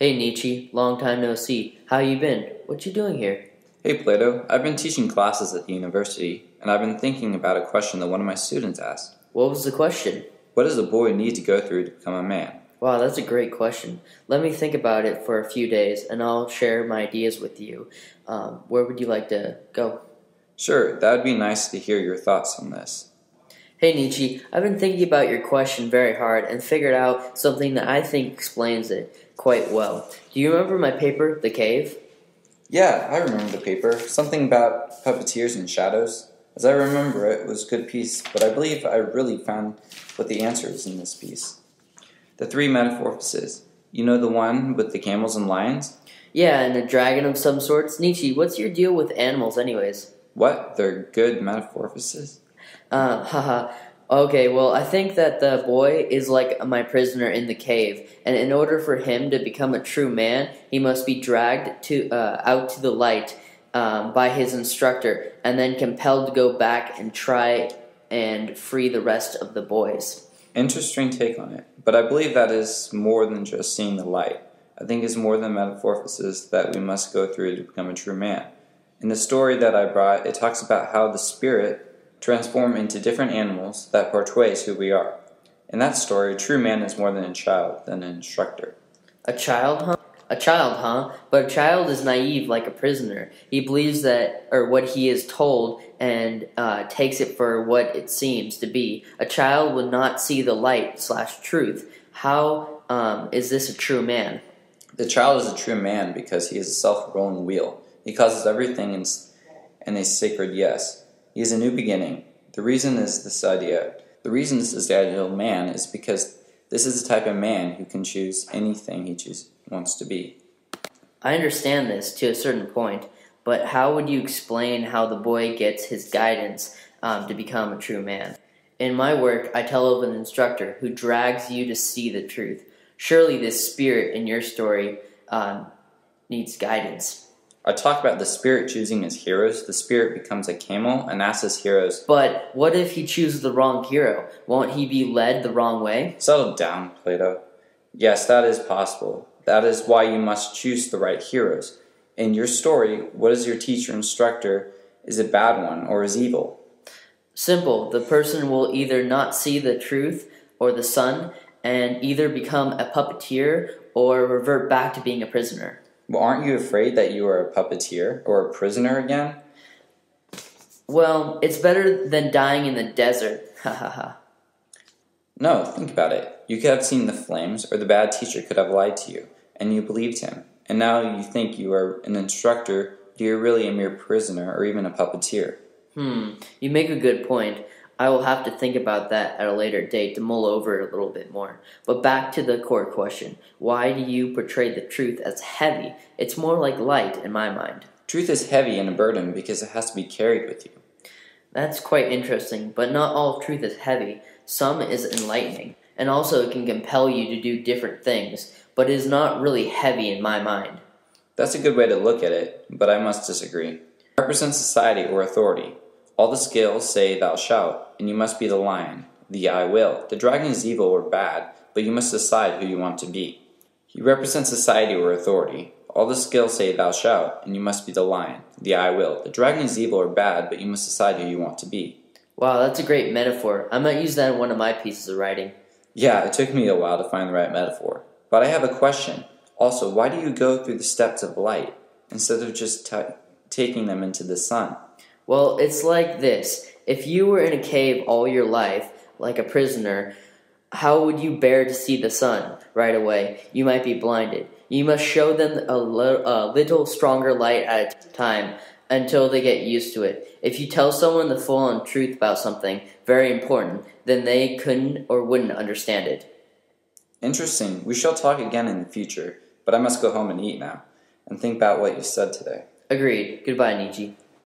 Hey Nietzsche, long time no see. How you been? What you doing here? Hey Plato, I've been teaching classes at the university, and I've been thinking about a question that one of my students asked. What was the question? What does a boy need to go through to become a man? Wow, that's a great question. Let me think about it for a few days, and I'll share my ideas with you. Where would you like to go? Sure, that would be nice to hear your thoughts on this. Hey Nietzsche, I've been thinking about your question very hard and figured out something that I think explains it quite well. Do you remember my paper, The Cave? Yeah, I remember the paper. Something about puppeteers and shadows. As I remember it, was a good piece, but I believe I really found what the answer is in this piece. The three metamorphoses. You know the one with the camels and lions? Yeah, and a dragon of some sorts. Nietzsche, what's your deal with animals anyways? What? They're good metamorphoses? Haha. Okay, well, I think that the boy is like my prisoner in the cave, and in order for him to become a true man, he must be dragged out to the light by his instructor, and then compelled to go back and try and free the rest of the boys. Interesting take on it, but I believe that is more than just seeing the light. I think it's more than metamorphosis that we must go through to become a true man. In the story that I brought, it talks about how the spirit transforms into different animals that portrays who we are. In that story, a true man is more than a child, than an instructor. A child, huh? A child, huh? But a child is naive like a prisoner. He believes that, or what he is told, and takes it for what it seems to be. A child would not see the light/truth. How is this a true man? The child is a true man because he is a self-rolling wheel. He causes everything in a sacred yes. He is a new beginning. The reason this is the ideal man is because this is the type of man who can choose anything he wants to be. I understand this to a certain point, but how would you explain how the boy gets his guidance to become a true man? In my work, I tell of an instructor who drags you to see the truth. Surely this spirit in your story needs guidance. I talk about the spirit choosing his heroes. The spirit becomes a camel and asks his heroes, But what if he chooses the wrong hero? Won't he be led the wrong way? settle down, Plato. Yes, that is possible. That is why you must choose the right heroes. In your story, what is your teacher instructor? Is a bad one or is evil? Simple. The person will either not see the truth or the sun and either become a puppeteer or revert back to being a prisoner. Well, aren't you afraid that you are a puppeteer or a prisoner again? Well, it's better than dying in the desert. Ha ha ha. No, think about it. You could have seen the flames, or the bad teacher could have lied to you, and you believed him. And now you think you are an instructor, but you're really a mere prisoner or even a puppeteer. You make a good point. I will have to think about that at a later date to mull over it a little bit more. But back to the core question. Why do you portray the truth as heavy? It's more like light in my mind. Truth is heavy and a burden because it has to be carried with you. That's quite interesting, but not all truth is heavy. Some is enlightening, and also it can compel you to do different things, but it is not really heavy in my mind. That's a good way to look at it, but I must disagree. It represents society or authority. All the scales say thou shalt, and you must be the lion, the I will. The dragon is evil or bad, but you must decide who you want to be. He represents society or authority. All the scales say thou shalt, and you must be the lion, the I will. The dragon is evil or bad, but you must decide who you want to be. Wow, that's a great metaphor. I might use that in one of my pieces of writing. Yeah, it took me a while to find the right metaphor. But I have a question. Also, why do you go through the steps of light instead of just taking them into the sun? Well, it's like this. If you were in a cave all your life, like a prisoner, how would you bear to see the sun right away? You might be blinded. You must show them a little stronger light at a time until they get used to it. If you tell someone the full-on truth about something very important, then they couldn't or wouldn't understand it. Interesting. We shall talk again in the future, but I must go home and eat now, and think about what you said today. Agreed. Goodbye, Nietzsche.